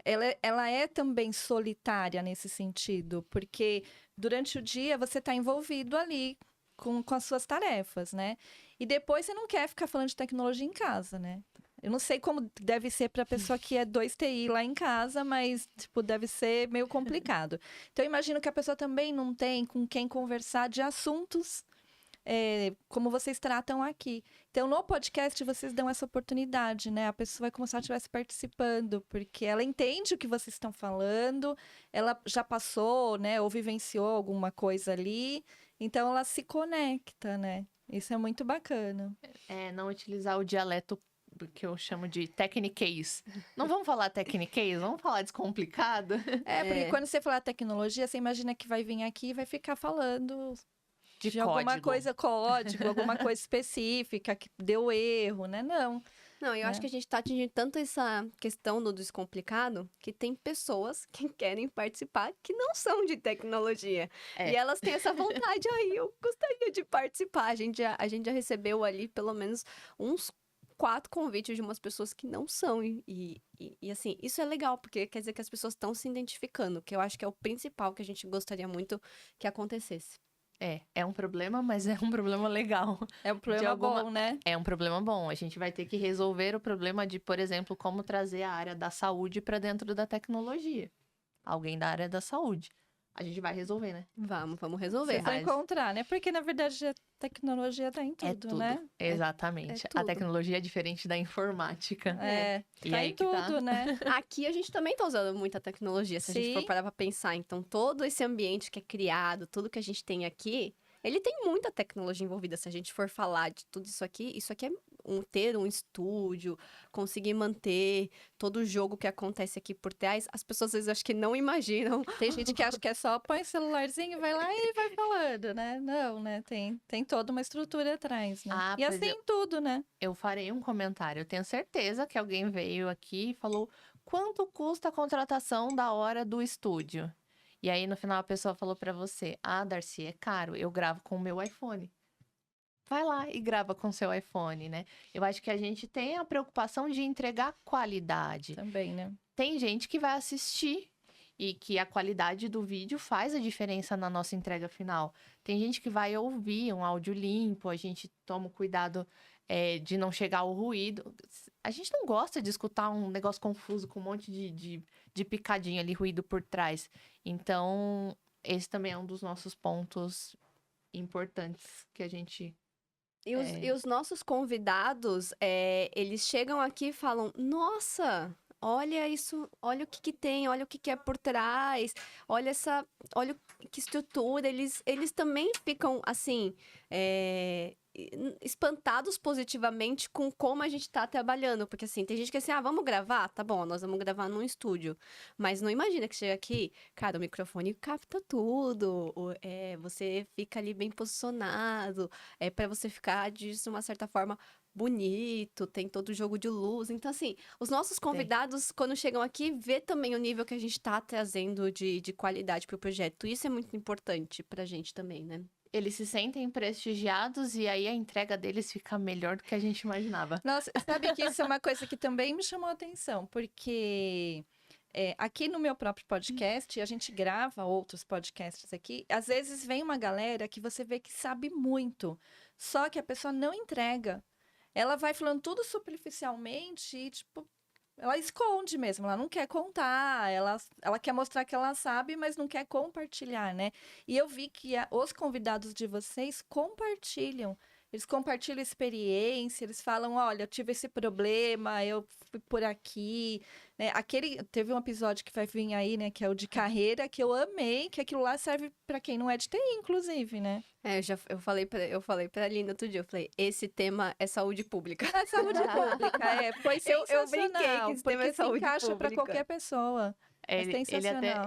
Ela é também solitária nesse sentido, porque durante o dia você está envolvido ali com as suas tarefas, né? E depois você não quer ficar falando de tecnologia em casa, né? Eu não sei como deve ser para a pessoa que é 2TI lá em casa, mas, tipo, deve ser meio complicado. Então, eu imagino que a pessoa também não tem com quem conversar de assuntos como vocês tratam aqui. Então, no podcast, vocês dão essa oportunidade, né? A pessoa é como se ela estivesse participando, porque ela entende o que vocês estão falando, ela já passou, né? Ou vivenciou alguma coisa ali, então ela se conecta, né? Isso é muito bacana. Não utilizar o dialeto que eu chamo de techniquez. Não vamos falar techniquez, vamos falar descomplicado. Porque quando você falar tecnologia, você imagina que vai vir aqui e vai ficar falando de alguma código. coisa, código, alguma coisa específica que deu erro, né? Não. Não, eu acho que a gente tá atingindo tanto essa questão do descomplicado que tem pessoas que querem participar que não são de tecnologia. E elas têm essa vontade aí, eu gostaria de participar. A gente já recebeu ali pelo menos uns 4 convites de umas pessoas que não são. E assim, isso é legal, porque quer dizer que as pessoas estão se identificando, que eu acho que é o principal que a gente gostaria muito que acontecesse. É um problema, mas é um problema legal. É um problema bom, né? É um problema bom. A gente vai ter que resolver o problema de, por exemplo, como trazer a área da saúde para dentro da tecnologia. Alguém da área da saúde. A gente vai resolver, né? Vamos resolver. Vocês vão encontrar, né? Porque, na verdade, a tecnologia tá em tudo, né? Exatamente. tudo. A tecnologia é diferente da informática. E Tá aí em que tá. tudo, né? Aqui a gente também tá usando muita tecnologia, se a gente for Sim. parar pra pensar. Então, todo esse ambiente que é criado, tudo que a gente tem aqui, ele tem muita tecnologia envolvida. Se a gente for falar de tudo isso aqui é ter um estúdio, conseguir manter todo o jogo que acontece aqui por trás. As pessoas, às vezes, acho que não imaginam. Tem gente que acha que é só põe o celularzinho, vai lá e vai falando, né? Não, né? Tem toda uma estrutura atrás, né? E pois assim tudo, né? Eu farei um comentário. Eu tenho certeza que alguém veio aqui e falou quanto custa a contratação da hora do estúdio. E aí, no final, a pessoa falou pra você: Darcy, é caro, eu gravo com o meu iPhone. Vai lá e grava com o seu iPhone, né? Eu acho que a gente tem a preocupação de entregar qualidade. Também, né? Tem gente que vai assistir e que a qualidade do vídeo faz a diferença na nossa entrega final. Tem gente que vai ouvir um áudio limpo, a gente toma o cuidado de não chegar o ruído. A gente não gosta de escutar um negócio confuso com um monte de picadinho ali, ruído por trás. Então, esse também é um dos nossos pontos importantes que a gente... E os nossos convidados, eles chegam aqui e falam, nossa, olha isso, olha o que tem, olha o que é por trás, olha que estrutura. Eles também ficam, assim, espantados positivamente com como a gente tá trabalhando. Porque, assim, tem gente que é assim, vamos gravar? Tá bom, nós vamos gravar num estúdio. Mas não imagina que chega aqui, cara, o microfone capta tudo. Você fica ali bem posicionado. Pra você ficar, de uma certa forma, bonito. Tem todo o jogo de luz. Então, assim, os nossos convidados, quando chegam aqui, vê também o nível que a gente tá trazendo de qualidade pro projeto. Isso é muito importante pra gente também, né? Eles se sentem prestigiados e aí a entrega deles fica melhor do que a gente imaginava. Nossa, sabe que isso é uma coisa que também me chamou a atenção, porque aqui no meu próprio podcast, a gente grava outros podcasts aqui, às vezes vem uma galera que você vê que sabe muito, só que a pessoa não entrega. Ela vai falando tudo superficialmente e, tipo, ela esconde mesmo, ela não quer contar, ela quer mostrar que ela sabe, mas não quer compartilhar, né? E eu vi que os convidados de vocês compartilham. Eles compartilham experiência, eles falam, olha, eu tive esse problema, eu fui por aqui, né? Teve um episódio que vai vir aí, né, que é o de carreira, que eu amei, que aquilo lá serve para quem não é de TI, inclusive, né? Eu falei pra Aline outro dia, eu falei, esse tema é saúde pública. É saúde pública, foi sensacional, Eu brinquei que esse tema é porque se saúde encaixa para pública. qualquer pessoa.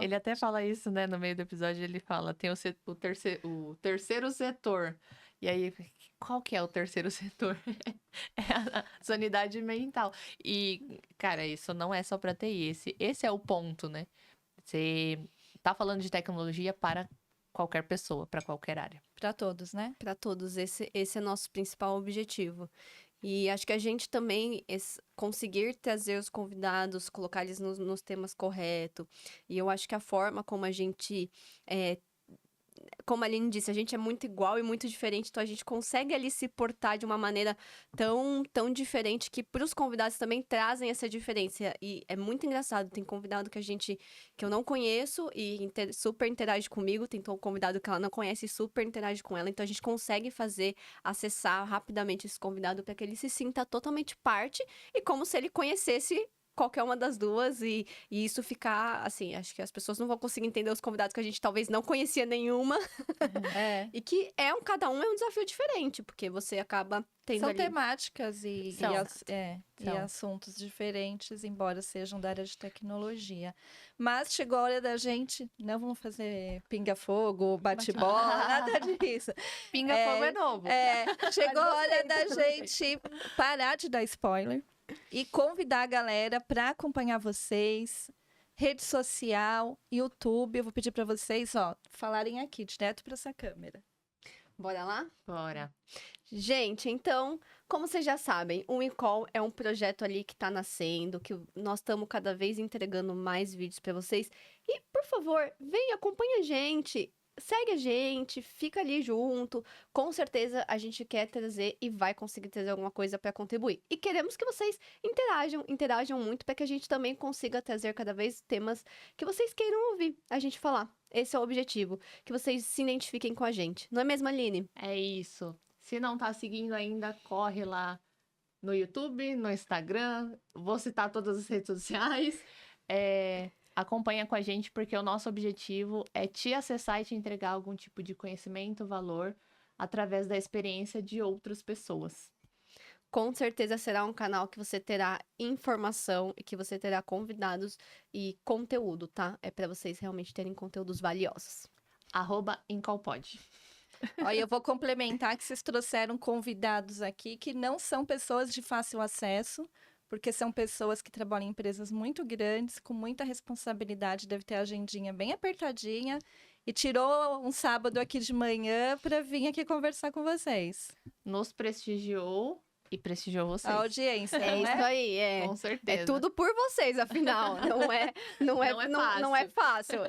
Ele até fala isso, né? No meio do episódio, ele fala, tem o terceiro setor. E aí, qual que é o terceiro setor? É a sanidade mental. E, cara, isso não é só para TI. Esse é o ponto, né? Você tá falando de tecnologia para qualquer pessoa, para qualquer área. Para todos, né? Para todos, esse é nosso principal objetivo. E acho que a gente também conseguir trazer os convidados, colocar eles nos temas corretos. E eu acho que a forma como a gente como a Aline disse, a gente é muito igual e muito diferente, então a gente consegue ali se portar de uma maneira tão diferente que para os convidados também trazem essa diferença. E é muito engraçado, tem convidado que eu não conheço e super interage comigo, tem convidado que ela não conhece e super interage com ela, então a gente consegue acessar rapidamente esse convidado para que ele se sinta totalmente parte e como se ele conhecesse qualquer uma das duas e isso ficar, assim, acho que as pessoas não vão conseguir entender os convidados que a gente talvez não conhecia nenhuma. E que cada um é um desafio diferente, porque você acaba tendo São ali... temáticas e São. assuntos diferentes, embora sejam da área de tecnologia. Mas chegou a hora da gente, não vamos fazer pinga-fogo, bate-bola, nada disso. Pinga-fogo é novo. Chegou a hora da gente parar de dar spoiler. E convidar a galera para acompanhar vocês, rede social, YouTube. Eu vou pedir para vocês, falarem aqui, direto para essa câmera. Bora lá? Bora. Gente, então, como vocês já sabem, o WeCall é um projeto ali que tá nascendo, que nós estamos cada vez entregando mais vídeos para vocês. E, por favor, vem, acompanha a gente. Segue a gente, fica ali junto. Com certeza a gente quer trazer e vai conseguir trazer alguma coisa para contribuir. E queremos que vocês interajam muito para que a gente também consiga trazer cada vez temas que vocês queiram ouvir a gente falar. Esse é o objetivo, que vocês se identifiquem com a gente. Não é mesmo, Aline? É isso. Se não tá seguindo ainda, corre lá no YouTube, no Instagram. Vou citar todas as redes sociais. Acompanha com a gente, porque o nosso objetivo é te acessar e te entregar algum tipo de conhecimento, valor, através da experiência de outras pessoas. Com certeza será um canal que você terá informação e que você terá convidados e conteúdo, tá? É para vocês realmente terem conteúdos valiosos. @incalpod. Olha, eu vou complementar que vocês trouxeram convidados aqui que não são pessoas de fácil acesso, porque são pessoas que trabalham em empresas muito grandes, com muita responsabilidade, deve ter a agendinha bem apertadinha, e tirou um sábado aqui de manhã para vir aqui conversar com vocês. Nos prestigiou e prestigiou vocês. A audiência, É né? isso aí, Com certeza. É tudo por vocês, afinal. Não é fácil.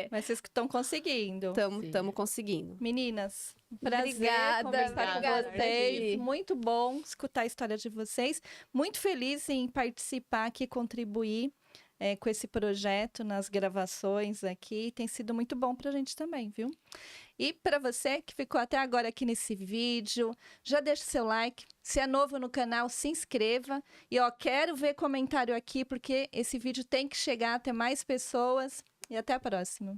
Mas vocês que estão conseguindo. Estamos conseguindo. Meninas, prazer Obrigada, conversar obrigada, com vocês. Gi. Muito bom escutar a história de vocês. Muito feliz em participar aqui, contribuir com esse projeto nas gravações aqui. Tem sido muito bom pra gente também, viu? E para você que ficou até agora aqui nesse vídeo, já deixa o seu like. Se é novo no canal, se inscreva. E quero ver comentário aqui, porque esse vídeo tem que chegar até mais pessoas. E até a próxima.